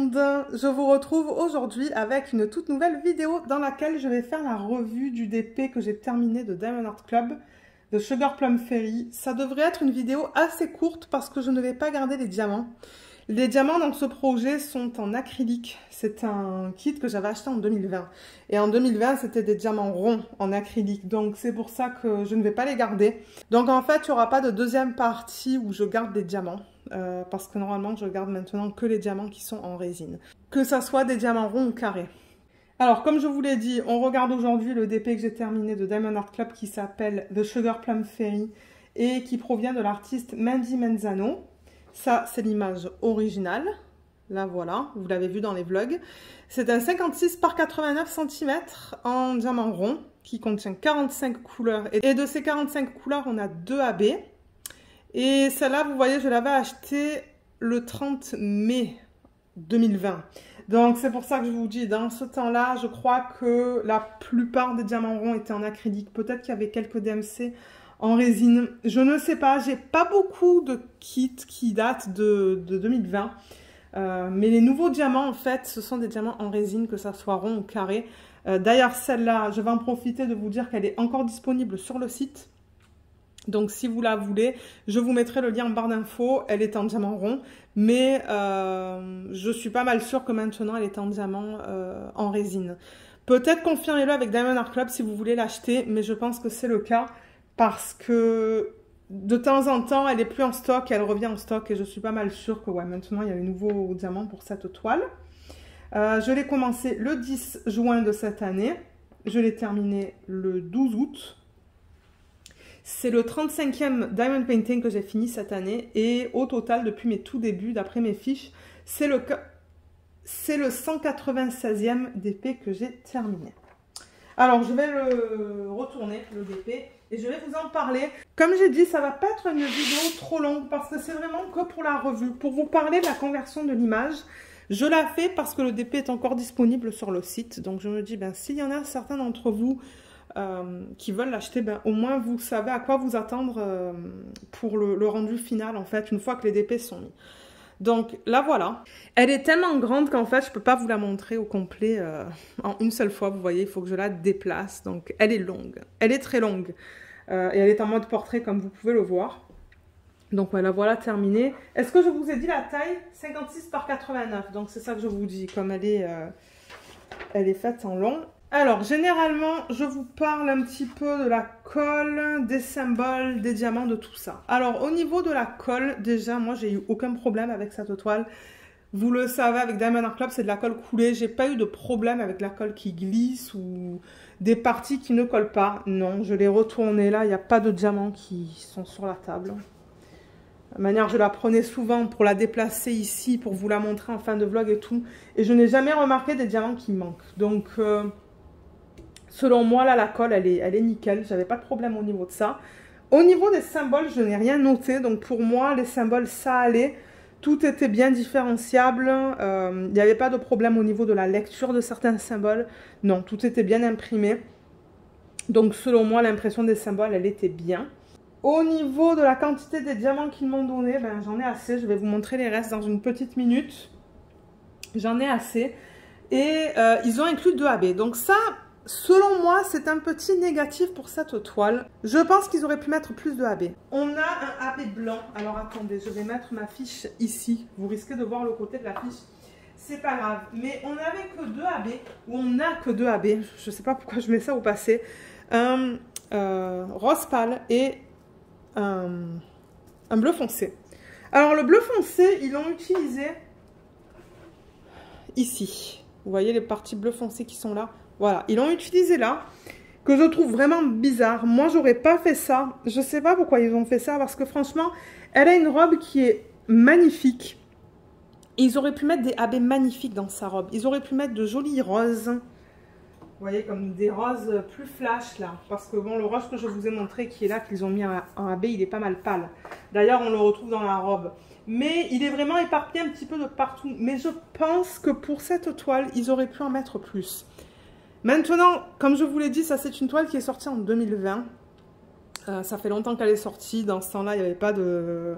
monde, je vous retrouve aujourd'hui avec une toute nouvelle vidéo dans laquelle je vais faire la revue du DP que j'ai terminé de Diamond Art Club de Sugar Plum Fairy. Ça devrait être une vidéo assez courte parce que je ne vais pas garder les diamants. Les diamants dans ce projet sont en acrylique. C'est un kit que j'avais acheté en 2020. Et en 2020, c'était des diamants ronds en acrylique. Donc c'est pour ça que je ne vais pas les garder. Donc en fait, il n'y aura pas de deuxième partie où je garde des diamants. Parce que normalement, je garde maintenant que les diamants qui sont en résine. Que ça soit des diamants ronds ou carrés. Alors, comme je vous l'ai dit, on regarde aujourd'hui le DP que j'ai terminé de Diamond Art Club qui s'appelle The Sugar Plum Fairy et qui provient de l'artiste Mandy Menzano. Ça, c'est l'image originale. Là, voilà, vous l'avez vu dans les vlogs. C'est un 56 par 89 cm en diamant rond qui contient 45 couleurs. Et de ces 45 couleurs, on a 2 AB. Et celle-là, vous voyez, je l'avais achetée le 30 mai 2020. Donc, c'est pour ça que je vous dis, dans ce temps-là, je crois que la plupart des diamants ronds étaient en acrylique. Peut-être qu'il y avait quelques DMC en résine. Je ne sais pas, j'ai pas beaucoup de kits qui datent de 2020. Mais les nouveaux diamants, en fait, ce sont des diamants en résine, que ça soit rond ou carré. D'ailleurs, celle-là, je vais en profiter de vous dire qu'elle est encore disponible sur le site. Donc, si vous la voulez, je vous mettrai le lien en barre d'infos. Elle est en diamant rond, mais je suis pas mal sûre que maintenant, elle est en diamant en résine. Peut-être confirmez-le avec Diamond Art Club si vous voulez l'acheter, mais je pense que c'est le cas parce que de temps en temps, elle est plus en stock, elle revient en stock et je suis pas mal sûre que ouais, maintenant, il y a les nouveaux diamants pour cette toile. Je l'ai commencé le 10 juin de cette année. Je l'ai terminé le 12 août. C'est le 35e Diamond Painting que j'ai fini cette année et au total, depuis mes tout débuts, d'après mes fiches, c'est le 196e DP que j'ai terminé. Alors, je vais le retourner, le DP, et je vais vous en parler. Comme j'ai dit, ça ne va pas être une vidéo trop longue parce que c'est vraiment que pour la revue. Pour vous parler de la conversion de l'image, je la fais parce que le DP est encore disponible sur le site. Donc, je me dis, ben, s'il y en a certains d'entre vous qui veulent l'acheter, ben, au moins vous savez à quoi vous attendre pour le rendu final, en fait, une fois que les DP sont mis. Donc, la voilà. Elle est tellement grande qu'en fait, je ne peux pas vous la montrer au complet en une seule fois. Vous voyez, il faut que je la déplace. Donc, elle est longue. Elle est très longue. Et elle est en mode portrait, comme vous pouvez le voir. Donc, ouais, la voilà terminée. Est-ce que je vous ai dit la taille? 56 par 89. Donc, c'est ça que je vous dis, comme elle est faite en long. Alors, généralement, je vous parle un petit peu de la colle, des symboles, des diamants, de tout ça. Alors, au niveau de la colle, déjà, moi, j'ai eu aucun problème avec cette toile. Vous le savez, avec Diamond Art Club, c'est de la colle coulée. J'ai pas eu de problème avec la colle qui glisse ou des parties qui ne collent pas. Non, je l'ai retournée là. Il n'y a pas de diamants qui sont sur la table. De manière, je la prenais souvent pour la déplacer ici, pour vous la montrer en fin de vlog et tout. Et je n'ai jamais remarqué des diamants qui manquent. Donc... selon moi, là, la colle, elle est nickel. J'avais pas de problème au niveau de ça. Au niveau des symboles, je n'ai rien noté. Donc, pour moi, les symboles, ça allait. Tout était bien différenciable. Il n'y avait pas de problème au niveau de la lecture de certains symboles. Non, tout était bien imprimé. Donc, selon moi, l'impression des symboles, elle était bien. Au niveau de la quantité des diamants qu'ils m'ont donné, ben, j'en ai assez. Je vais vous montrer les restes dans une petite minute. J'en ai assez. Et ils ont inclus 2 AB. Donc, ça... selon moi, c'est un petit négatif pour cette toile. Je pense qu'ils auraient pu mettre plus de AB. On a un AB blanc. Alors attendez, je vais mettre ma fiche ici. Vous risquez de voir le côté de la fiche. C'est pas grave. Mais on n'avait que 2 AB. Ou on n'a que 2 AB. Je ne sais pas pourquoi je mets ça au passé. Un rose pâle et un bleu foncé. Alors le bleu foncé, ils l'ont utilisé ici. Vous voyez les parties bleu foncé qui sont là? Voilà, ils l'ont utilisé là, que je trouve vraiment bizarre. Moi, j'aurais pas fait ça. Je sais pas pourquoi ils ont fait ça, parce que franchement, elle a une robe qui est magnifique. Ils auraient pu mettre des AB magnifiques dans sa robe. Ils auraient pu mettre de jolis roses. Vous voyez, comme des roses plus flash là. Parce que bon, le rose que je vous ai montré, qui est là, qu'ils ont mis en AB, il est pas mal pâle. D'ailleurs, on le retrouve dans la robe. Mais il est vraiment éparpillé un petit peu de partout. Mais je pense que pour cette toile, ils auraient pu en mettre plus. Maintenant, comme je vous l'ai dit, ça c'est une toile qui est sortie en 2020. Ça fait longtemps qu'elle est sortie. Dans ce temps-là, il n'y avait pas de...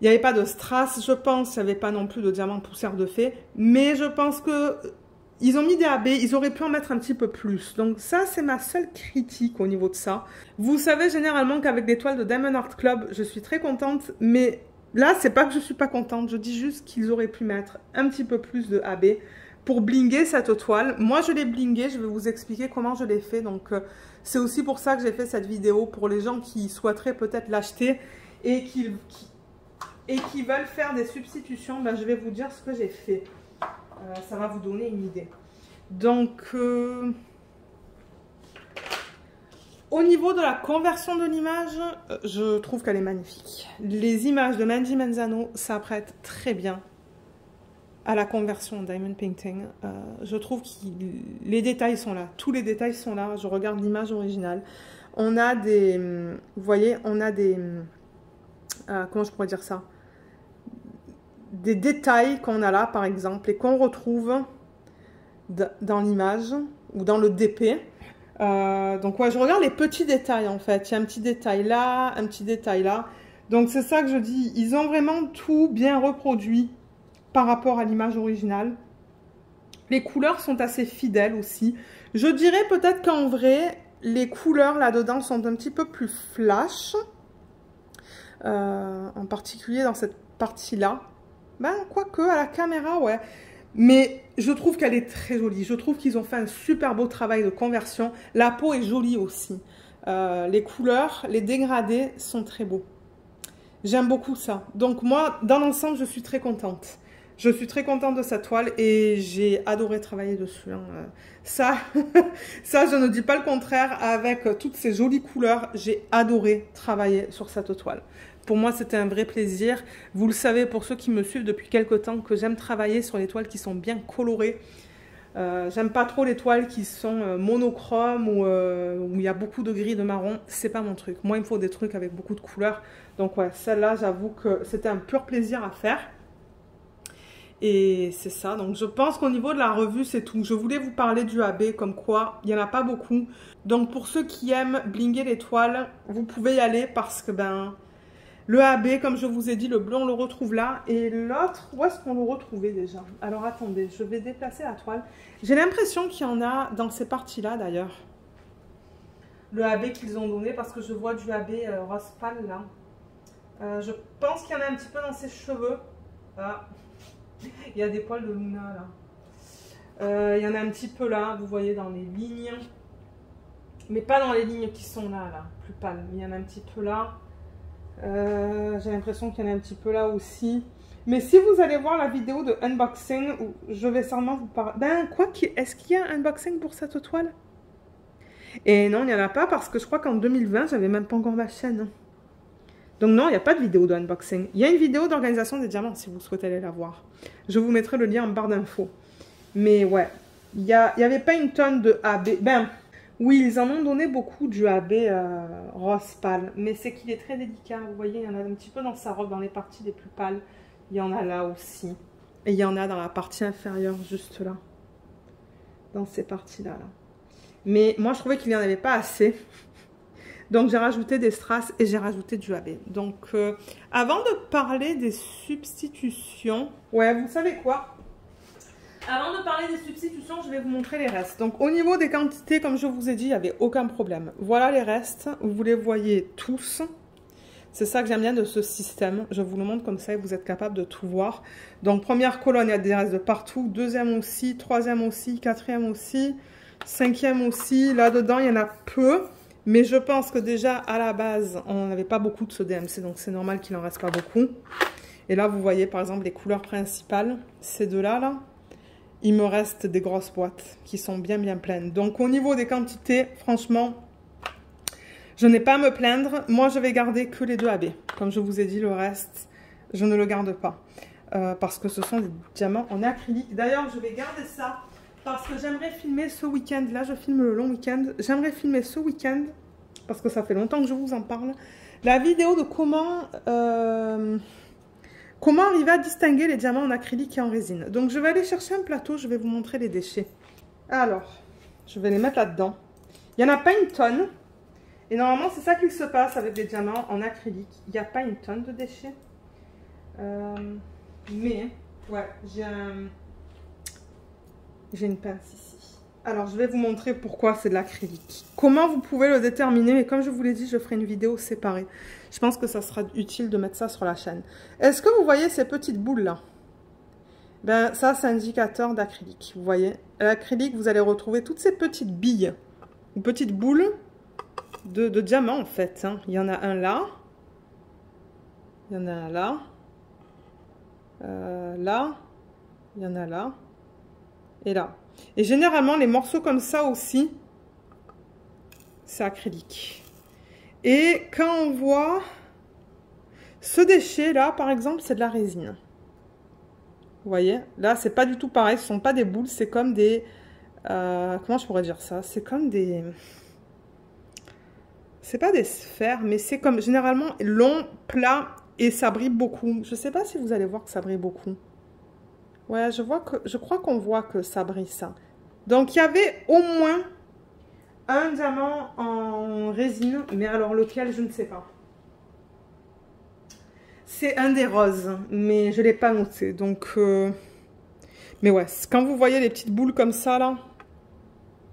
Il n'y avait pas de strass, je pense. Il n'y avait pas non plus de diamant poussière de fée. Mais je pense que ils ont mis des AB. Ils auraient pu en mettre un petit peu plus. Donc ça, c'est ma seule critique au niveau de ça. Vous savez généralement qu'avec l'étoile de Diamond Art Club, je suis très contente. Mais là, c'est pas que je suis pas contente. Je dis juste qu'ils auraient pu mettre un petit peu plus de AB pour blinguer cette toile. Moi, je l'ai blinguée. Je vais vous expliquer comment je l'ai fait. Donc, c'est aussi pour ça que j'ai fait cette vidéo. Pour les gens qui souhaiteraient peut-être l'acheter et qui veulent faire des substitutions, ben, je vais vous dire ce que j'ai fait. Ça va vous donner une idée. Donc, au niveau de la conversion de l'image, je trouve qu'elle est magnifique. Les images de Mandy Menzano s'apprêtent très bien à la conversion en Diamond Painting. Je trouve que les détails sont là. Tous les détails sont là. Je regarde l'image originale. On a des... Vous voyez, on a des... comment je pourrais dire ça? Des détails qu'on a là, par exemple, et qu'on retrouve dans l'image ou dans le DP. Donc, ouais, je regarde les petits détails, en fait. Il y a un petit détail là, un petit détail là. Donc, c'est ça que je dis. Ils ont vraiment tout bien reproduit par rapport à l'image originale. Les couleurs sont assez fidèles aussi. Je dirais peut-être qu'en vrai, les couleurs là-dedans sont un petit peu plus flash. En particulier dans cette partie-là. Ben, quoique, à la caméra, ouais. Mais je trouve qu'elle est très jolie. Je trouve qu'ils ont fait un super beau travail de conversion. La peau est jolie aussi. Les couleurs, les dégradés sont très beaux. J'aime beaucoup ça. Donc moi, dans l'ensemble, je suis très contente. Je suis très contente de cette toile et j'ai adoré travailler dessus. Hein. Ça, je ne dis pas le contraire. Avec toutes ces jolies couleurs, j'ai adoré travailler sur cette toile. Pour moi, c'était un vrai plaisir. Vous le savez, pour ceux qui me suivent depuis quelques temps, que j'aime travailler sur les toiles qui sont bien colorées. J'aime pas trop les toiles qui sont monochromes ou où il y a beaucoup de gris, de marron. C'est pas mon truc. Moi, il me faut des trucs avec beaucoup de couleurs. Donc ouais, celle-là, j'avoue que c'était un pur plaisir à faire. Et c'est ça. Donc je pense qu'au niveau de la revue, c'est tout. Je voulais vous parler du AB, comme quoi il n'y en a pas beaucoup. Donc pour ceux qui aiment blinguer les toiles, vous pouvez y aller parce que ben... Le AB, comme je vous ai dit, le bleu, on le retrouve là. Et l'autre, où est-ce qu'on le retrouvait déjà? Alors, attendez, je vais déplacer la toile. J'ai l'impression qu'il y en a dans ces parties-là, d'ailleurs. Le AB qu'ils ont donné, parce que je vois du AB rose pâle, là. Je pense qu'il y en a un petit peu dans ses cheveux. Ah, il y a des poils de Luna, là. Il y en a un petit peu là, vous voyez, dans les lignes. Mais pas dans les lignes qui sont là, plus pâles. Il y en a un petit peu là. J'ai l'impression qu'il y en a un petit peu là aussi. Mais si vous allez voir la vidéo de unboxing, je vais sûrement vous parler... Ben, quoi, est-ce qu'il y a un unboxing pour cette toile? Et non, il n'y en a pas parce que je crois qu'en 2020, j'avais même pas encore ma chaîne. Donc non, il n'y a pas de vidéo d'unboxing. Il y a une vidéo d'organisation des diamants si vous souhaitez aller la voir. Je vous mettrai le lien en barre d'infos. Mais ouais, il n'y avait pas une tonne de AB. Ben... Oui, ils en ont donné beaucoup du AB rose pâle, mais c'est qu'il est très délicat. Vous voyez, il y en a un petit peu dans sa robe, dans les parties les plus pâles. Il y en a là aussi. Et il y en a dans la partie inférieure, juste là. Dans ces parties-là. Là. Mais moi, je trouvais qu'il n'y en avait pas assez. Donc, j'ai rajouté des strass et j'ai rajouté du AB. Donc, avant de parler des substitutions... Ouais, vous savez quoi ? Avant de parler des substitutions, je vais vous montrer les restes. Donc, au niveau des quantités, comme je vous ai dit, il n'y avait aucun problème. Voilà les restes. Vous les voyez tous. C'est ça que j'aime bien de ce système. Je vous le montre comme ça et vous êtes capable de tout voir. Donc, première colonne, il y a des restes de partout. Deuxième aussi, troisième aussi, quatrième aussi, cinquième aussi. Là-dedans, il y en a peu. Mais je pense que déjà, à la base, on n'avait pas beaucoup de ce DMC. Donc, c'est normal qu'il n'en reste pas beaucoup. Et là, vous voyez, par exemple, les couleurs principales. Ces deux-là, là. Il me reste des grosses boîtes qui sont bien pleines. Donc au niveau des quantités, franchement, je n'ai pas à me plaindre. Moi, je vais garder que les deux AB. Comme je vous ai dit, le reste, je ne le garde pas. Parce que ce sont des diamants en acrylique. D'ailleurs, je vais garder ça parce que j'aimerais filmer ce week-end. Là, je filme le long week-end. J'aimerais filmer ce week-end parce que ça fait longtemps que je vous en parle. La vidéo de comment arriver à distinguer les diamants en acrylique et en résine. Donc, je vais aller chercher un plateau. Je vais vous montrer les déchets. Alors, je vais les mettre là-dedans. Il n'y en a pas une tonne. Et normalement, c'est ça qu'il se passe avec les diamants en acrylique. Il n'y a pas une tonne de déchets. Mais, ouais, j'ai une pince ici. Alors, je vais vous montrer pourquoi c'est de l'acrylique. Comment vous pouvez le déterminer, mais comme je vous l'ai dit, je ferai une vidéo séparée. Je pense que ça sera utile de mettre ça sur la chaîne. Est-ce que vous voyez ces petites boules-là? Ben, ça, c'est un indicateur d'acrylique. Vous voyez, à l'acrylique, vous allez retrouver toutes ces petites billes, ou petites boules de diamant, en fait. Hein. Il y en a un là. Il y en a un là. Là. Il y en a là. Et là. Et généralement, les morceaux comme ça aussi, c'est acrylique. Et quand on voit ce déchet là, par exemple, c'est de la résine. Vous voyez, là, c'est pas du tout pareil. Ce sont pas des boules, c'est comme des... comment je pourrais dire ça? C'est comme des... C'est pas des sphères, mais c'est comme généralement long, plat, et ça brille beaucoup. Je sais pas si vous allez voir que ça brille beaucoup. Ouais, je crois qu'on voit que ça brille, ça. Donc, il y avait au moins un diamant en résine, mais alors lequel, je ne sais pas. C'est un des roses, mais je ne l'ai pas noté. Donc, mais ouais, quand vous voyez les petites boules comme ça, là,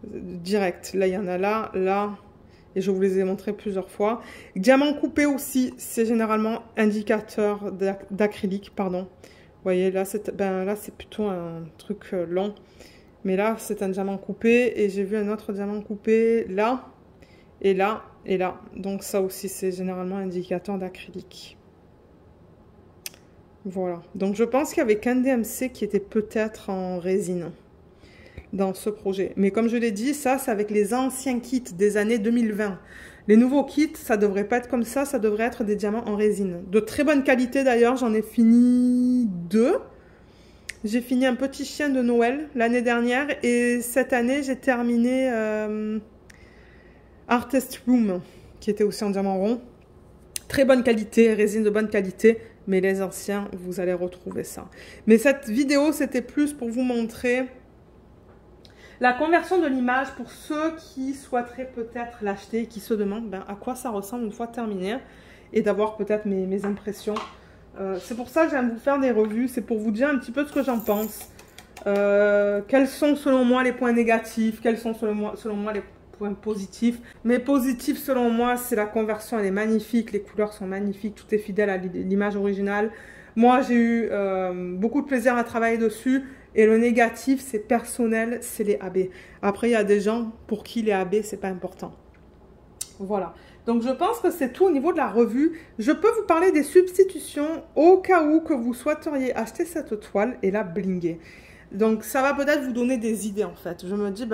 direct. Là, il y en a là, là, et je vous les ai montrés plusieurs fois. Diamant coupé aussi, c'est généralement indicateur d'acrylique, pardon. Vous voyez, là, c'est plutôt un truc long. Mais là, c'est un diamant coupé. Et j'ai vu un autre diamant coupé là, et là, et là. Donc ça aussi, c'est généralement indicateur d'acrylique. Voilà. Donc je pense qu'il y avait qu'un DMC qui était peut-être en résine dans ce projet. Mais comme je l'ai dit, ça, c'est avec les anciens kits des années 2020. Les nouveaux kits, ça devrait pas être comme ça. Ça devrait être des diamants en résine. De très bonne qualité d'ailleurs. J'en ai fini 2. J'ai fini un petit chien de Noël l'année dernière. Et cette année, j'ai terminé Artist Room, qui était aussi en diamant rond. Très bonne qualité, résine de bonne qualité. Mais les anciens, vous allez retrouver ça. Mais cette vidéo, c'était plus pour vous montrer la conversion de l'image pour ceux qui souhaiteraient peut-être l'acheter, qui se demandent à quoi ça ressemble une fois terminé. Et d'avoir peut-être mes impressions. C'est pour ça que j'aime vous faire des revues. C'est pour vous dire un petit peu ce que j'en pense. Quels sont selon moi les points négatifs. Quels sont selon moi les points positifs. Mais positifs selon moi, c'est la conversion. Elle est magnifique. Les couleurs sont magnifiques. Tout est fidèle à l'image originale. Moi, j'ai eu beaucoup de plaisir à travailler dessus. Et le négatif, c'est personnel, c'est les AB. Après, il y a des gens pour qui les AB, c'est pas important. Voilà. Donc, je pense que c'est tout au niveau de la revue. Je peux vous parler des substitutions au cas où que vous souhaiteriez acheter cette toile et la blinguer. Donc, ça va peut-être vous donner des idées, en fait. Je me dis,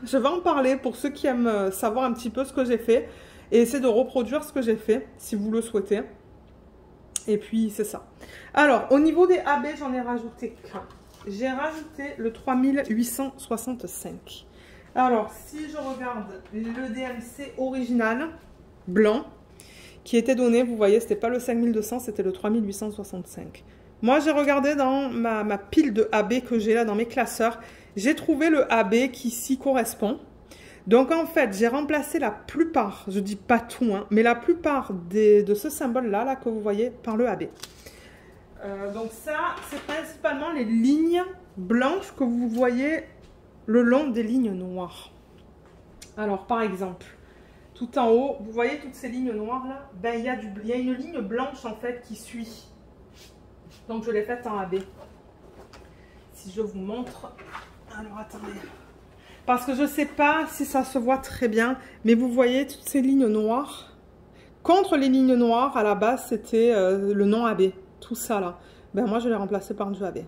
je vais en parler pour ceux qui aiment savoir un petit peu ce que j'ai fait et essayer de reproduire ce que j'ai fait, si vous le souhaitez. Et puis, c'est ça. Alors, au niveau des AB, j'en ai rajouté qu'un. J'ai rajouté le 3865. Alors, si je regarde le DMC original, blanc, qui était donné, vous voyez, c'était pas le 5200, c'était le 3865. Moi, j'ai regardé dans ma pile de AB que j'ai là dans mes classeurs. J'ai trouvé le AB qui s'y correspond. Donc, en fait, j'ai remplacé la plupart, je dis pas tout, hein, mais la plupart de ce symbole-là là, que vous voyez par le AB. Donc ça, c'est principalement les lignes blanches que vous voyez le long des lignes noires. Alors, par exemple, tout en haut, vous voyez toutes ces lignes noires là? Il y a une ligne blanche en fait qui suit. Donc, je l'ai faite en AB. Si je vous montre... Alors, attendez. Parce que je ne sais pas si ça se voit très bien, mais vous voyez toutes ces lignes noires. Contre les lignes noires, à la base, c'était le nom AB. Tout ça là, moi je l'ai remplacé par du AB.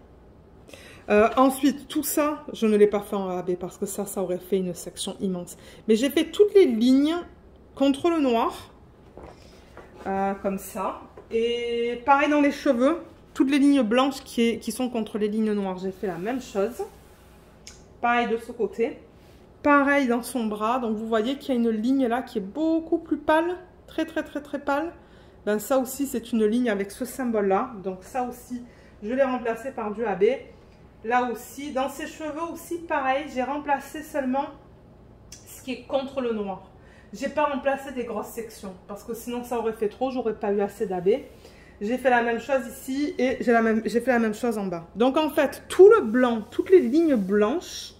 Ensuite, tout ça, je ne l'ai pas fait en AB parce que ça aurait fait une section immense. Mais j'ai fait toutes les lignes contre le noir, comme ça. Et pareil dans les cheveux, toutes les lignes blanches qui sont contre les lignes noires, j'ai fait la même chose. Pareil de ce côté. Pareil dans son bras, donc vous voyez qu'il y a une ligne là qui est beaucoup plus pâle, très pâle. Ça aussi, c'est une ligne avec ce symbole-là. Donc, ça aussi, je l'ai remplacé par du AB. Là aussi, dans ses cheveux aussi, pareil, j'ai remplacé seulement ce qui est contre le noir. Je n'ai pas remplacé des grosses sections parce que sinon, ça aurait fait trop. J'aurais pas eu assez d'AB. J'ai fait la même chose ici et j'ai fait la même chose en bas. Donc en fait, tout le blanc, toutes les lignes blanches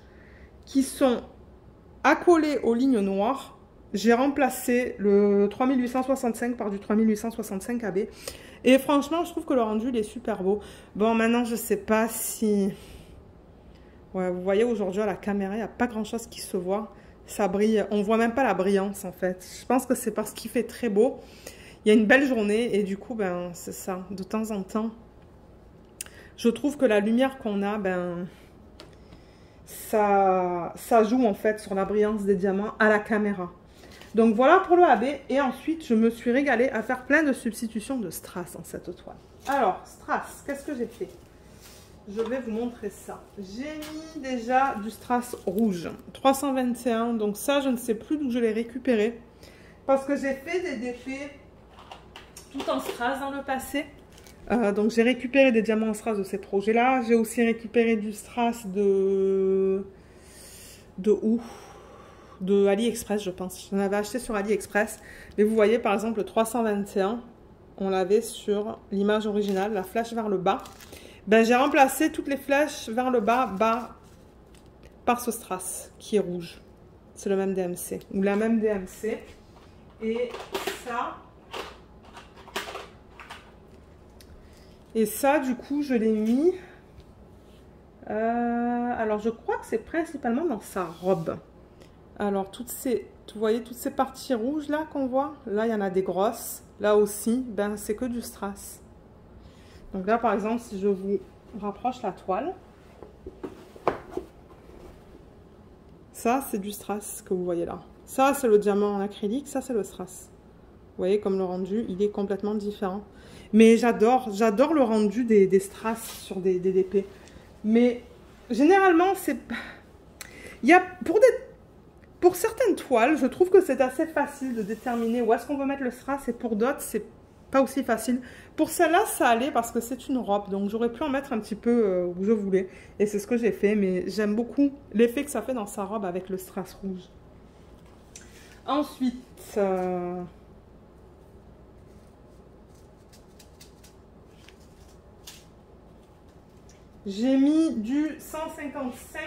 qui sont accolées aux lignes noires, j'ai remplacé le 3865 par du 3865 AB. Et franchement, je trouve que le rendu, il est super beau. Bon, maintenant, je sais pas si... Ouais, vous voyez, aujourd'hui, à la caméra, il n'y a pas grand-chose qui se voit. Ça brille. On voit même pas la brillance, en fait. Je pense que c'est parce qu'il fait très beau. Il y a une belle journée et du coup, ben, c'est ça. De temps en temps, je trouve que la lumière qu'on a, ben, ça joue, en fait, sur la brillance des diamants à la caméra. Donc voilà pour le AB. Et ensuite, je me suis régalée à faire plein de substitutions de strass en cette toile. Alors, strass, qu'est-ce que j'ai fait? Je vais vous montrer ça. J'ai mis déjà du strass rouge. 321. Donc ça, je ne sais plus d'où je l'ai récupéré. Parce que j'ai fait des DP tout en strass dans le passé. Donc j'ai récupéré des diamants en strass de ces projets-là. J'ai aussi récupéré du strass de où? De AliExpress, je pense. J'en avais acheté sur AliExpress. Mais vous voyez, par exemple, le 321, on l'avait sur l'image originale, la flèche vers le bas. Ben, j'ai remplacé toutes les flèches vers le bas, par ce strass qui est rouge. C'est le même DMC, ou la même DMC. Et ça, du coup, je l'ai mis... alors, je crois que c'est principalement dans sa robe. Alors, vous voyez toutes ces parties rouges là qu'on voit? Là, il y en a des grosses. Là aussi, ben, c'est que du strass. Donc là, par exemple, si je vous rapproche la toile, ça, c'est du strass que vous voyez là. Ça, c'est le diamant en acrylique. Ça, c'est le strass. Vous voyez comme le rendu, il est complètement différent. Mais j'adore le rendu des strass sur des DP. Mais généralement, c'est... Il y a pour certaines toiles, je trouve que c'est assez facile de déterminer où est-ce qu'on veut mettre le strass, et pour d'autres, c'est pas aussi facile. Pour celle-là, ça allait parce que c'est une robe, donc j'aurais pu en mettre un petit peu où je voulais. Et c'est ce que j'ai fait, mais j'aime beaucoup l'effet que ça fait dans sa robe avec le strass rouge. Ensuite, j'ai mis du 155.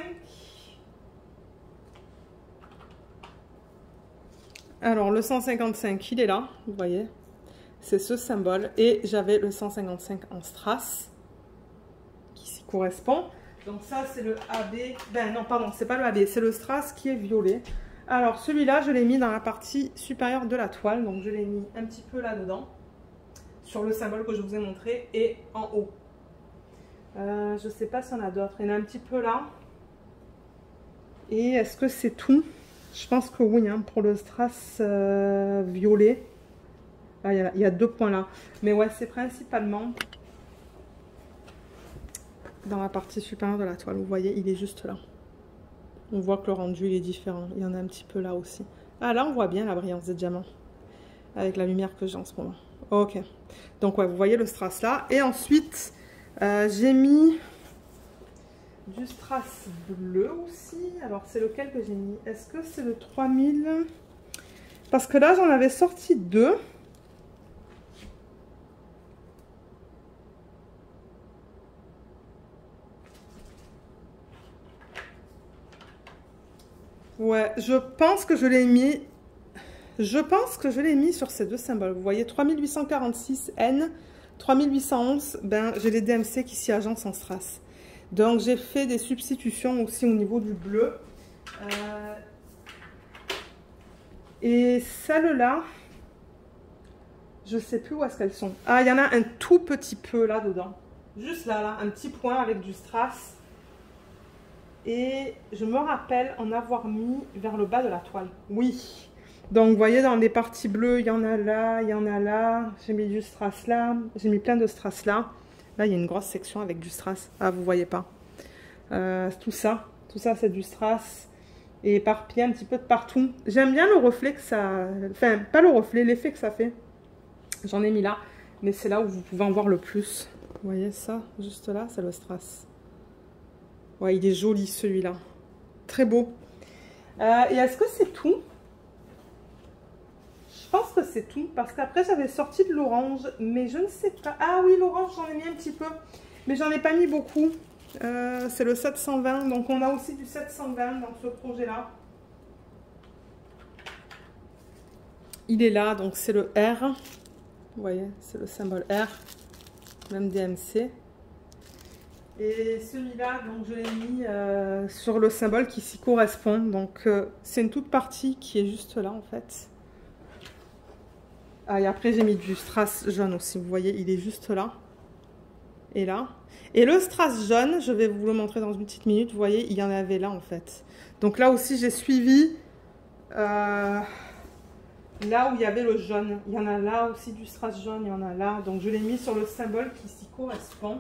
Alors, le 155, il est là, vous voyez. C'est ce symbole. Et j'avais le 155 en strass, qui s'y correspond. Donc ça, c'est le AB. Ben non, pardon, c'est pas le AB, c'est le strass qui est violet. Alors, celui-là, je l'ai mis dans la partie supérieure de la toile. Donc, je l'ai mis un petit peu là-dedans, sur le symbole que je vous ai montré, et en haut. Je sais pas s'il y en a d'autres. Il y en a un petit peu là. Et est-ce que c'est tout? Je pense que oui, hein, pour le strass violet. Ah, il y a 2 points là. Mais ouais, c'est principalement dans la partie supérieure de la toile. Vous voyez, il est juste là. On voit que le rendu, il est différent. Il y en a un petit peu là aussi. Ah, là, on voit bien la brillance des diamants. Avec la lumière que j'ai en ce moment. Ok. Donc, ouais, vous voyez le strass là. Et ensuite, j'ai mis... du strass bleu aussi. Alors, c'est lequel que j'ai mis? Est-ce que c'est le 3000? Parce que là, j'en avais sorti 2. Ouais, je pense que je l'ai mis... Je pense que je l'ai mis sur ces 2 symboles. Vous voyez, 3846 N, 3811, ben, j'ai les DMC qui s'y agencent en strass. Donc, j'ai fait des substitutions aussi au niveau du bleu. Et celles-là, je ne sais plus où est-ce qu'elles sont. Ah, il y en a un tout petit peu là-dedans. Juste là, un petit point avec du strass. Et je me rappelle en avoir mis vers le bas de la toile. Oui. Donc, vous voyez, dans les parties bleues, il y en a là, il y en a là. J'ai mis du strass là. J'ai mis plein de strass là. Là, il y a une grosse section avec du strass. Ah, vous voyez pas. Tout ça, c'est du strass. Et éparpillé un petit peu de partout. J'aime bien le reflet que ça... Enfin, pas le reflet, l'effet que ça fait. J'en ai mis là. Mais c'est là où vous pouvez en voir le plus. Vous voyez ça, juste là, c'est le strass. Ouais, il est joli celui-là. Très beau. Et est-ce que c'est tout? Je pense que c'est tout. Parce qu'après, j'avais sorti de l'orange. Mais je ne sais pas. Ah oui, l'orange, j'en ai mis un petit peu. Mais j'en ai pas mis beaucoup. C'est le 720. Donc, on a aussi du 720 dans ce projet-là. Il est là. Donc, c'est le R. Vous voyez, c'est le symbole R. Même DMC. Et celui-là, donc je l'ai mis sur le symbole qui s'y correspond. Donc c'est une toute partie qui est juste là en fait. Ah, et après j'ai mis du strass jaune aussi. Vous voyez, il est juste là. Et là. Et le strass jaune, je vais vous le montrer dans une petite minute. Vous voyez, il y en avait là en fait. Donc là aussi j'ai suivi là où il y avait le jaune. Il y en a là aussi du strass jaune, il y en a là. Donc je l'ai mis sur le symbole qui s'y correspond.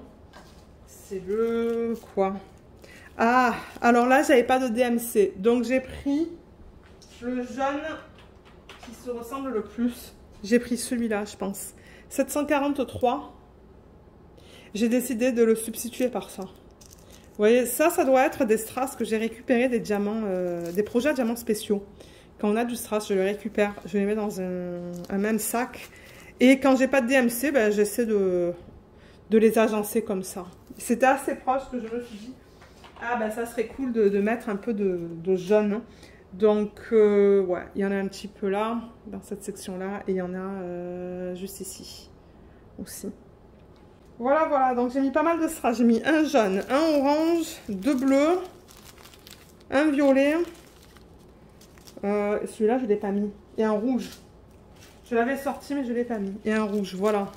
C'est le quoi? Ah, alors là, j'avais pas de DMC. Donc, j'ai pris le jaune qui se ressemble le plus. J'ai pris celui-là, je pense. 743. J'ai décidé de le substituer par ça. Vous voyez, ça doit être des strass que j'ai récupéré des diamants, des projets à diamants spéciaux. Quand on a du strass, je le récupère. Je les mets dans un même sac. Et quand j'ai pas de DMC, ben, j'essaie de les agencer comme ça. C'était assez proche que je me suis dit, ah ben ça serait cool de mettre un peu de jaune. Donc ouais, il y en a un petit peu là, dans cette section-là, et il y en a juste ici aussi. Voilà, voilà, donc j'ai mis pas mal de strass. J'ai mis un jaune, un orange, deux bleus, un violet. Celui-là, je ne l'ai pas mis. Et un rouge. Je l'avais sorti, mais je ne l'ai pas mis. Et un rouge, voilà.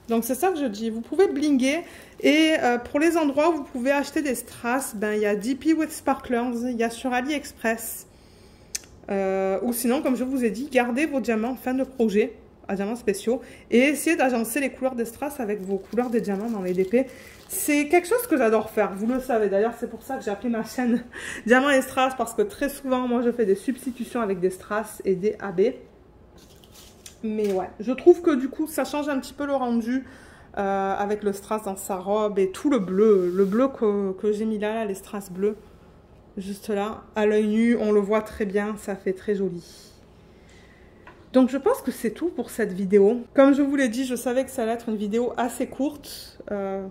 Donc c'est ça que je dis, vous pouvez blinguer et pour les endroits où vous pouvez acheter des strass, ben, il y a DP with Sparklers, il y a sur AliExpress. Ou sinon, comme je vous ai dit, gardez vos diamants en fin de projet, à diamants spéciaux, et essayez d'agencer les couleurs des strass avec vos couleurs des diamants dans les DP. C'est quelque chose que j'adore faire, vous le savez. D'ailleurs, c'est pour ça que j'ai appelé ma chaîne Diamants et Strass, parce que très souvent, moi, je fais des substitutions avec des strass et des AB. Mais ouais, je trouve que du coup, ça change un petit peu le rendu avec le strass dans sa robe et tout le bleu que j'ai mis là, les strass bleus, juste là, à l'œil nu, on le voit très bien, ça fait très joli. Donc je pense que c'est tout pour cette vidéo. Comme je vous l'ai dit, je savais que ça allait être une vidéo assez courte,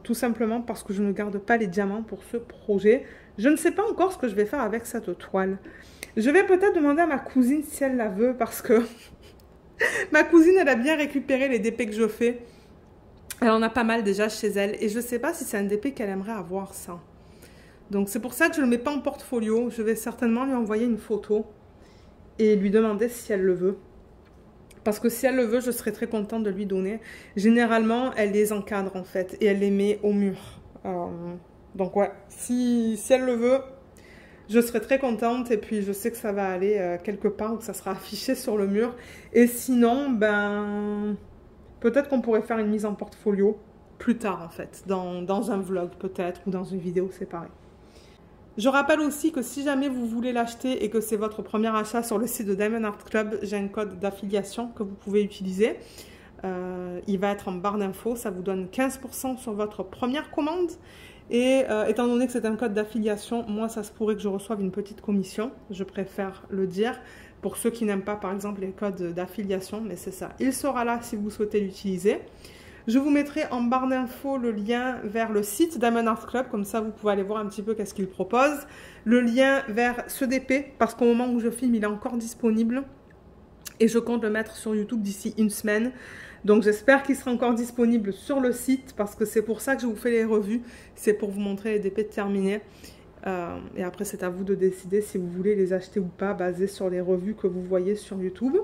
tout simplement parce que je ne garde pas les diamants pour ce projet. Je ne sais pas encore ce que je vais faire avec cette toile. Je vais peut-être demander à ma cousine si elle la veut, parce que ma cousine, elle a bien récupéré les DP que je fais. Elle en a pas mal déjà chez elle. Et je ne sais pas si c'est un DP qu'elle aimerait avoir, ça. Donc c'est pour ça que je ne le mets pas en portfolio. Je vais certainement lui envoyer une photo et lui demander si elle le veut. Parce que si elle le veut, je serais très contente de lui donner. Généralement, elle les encadre en fait. Et elle les met au mur. Donc ouais, si elle le veut, je serai très contente. Et puis je sais que ça va aller quelque part où ça sera affiché sur le mur. Et sinon, ben, peut-être qu'on pourrait faire une mise en portfolio plus tard en fait. Dans un vlog peut-être ou dans une vidéo séparée. Je rappelle aussi que si jamais vous voulez l'acheter et que c'est votre premier achat sur le site de Diamond Art Club, j'ai un code d'affiliation que vous pouvez utiliser. Il va être en barre d'infos, ça vous donne 15% sur votre première commande. Et étant donné que c'est un code d'affiliation, moi ça se pourrait que je reçoive une petite commission, je préfère le dire. Pour ceux qui n'aiment pas par exemple les codes d'affiliation, mais c'est ça. Il sera là si vous souhaitez l'utiliser. Je vous mettrai en barre d'infos le lien vers le site Diamond Art Club, comme ça vous pouvez aller voir un petit peu qu'est-ce qu'il propose. Le lien vers ce DP, parce qu'au moment où je filme, il est encore disponible. Et je compte le mettre sur YouTube d'ici une semaine. Donc j'espère qu'il sera encore disponible sur le site, parce que c'est pour ça que je vous fais les revues. C'est pour vous montrer les DP terminés. Et après c'est à vous de décider si vous voulez les acheter ou pas, basé sur les revues que vous voyez sur YouTube.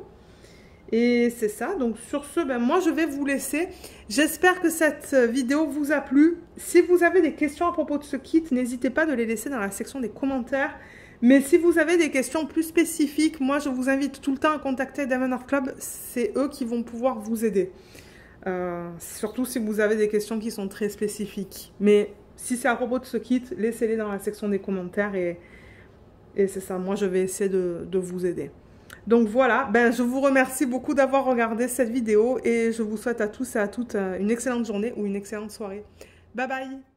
Et c'est ça, donc sur ce, ben moi je vais vous laisser. J'espère que cette vidéo vous a plu. Si vous avez des questions à propos de ce kit, n'hésitez pas de les laisser dans la section des commentaires. Mais si vous avez des questions plus spécifiques, moi je vous invite tout le temps à contacter Diamond Art Club. C'est eux qui vont pouvoir vous aider. Surtout si vous avez des questions qui sont très spécifiques. Mais si c'est à propos de ce kit, laissez-les dans la section des commentaires. Et c'est ça, moi je vais essayer de vous aider. Donc voilà, ben, je vous remercie beaucoup d'avoir regardé cette vidéo et je vous souhaite à tous et à toutes une excellente journée ou une excellente soirée. Bye bye!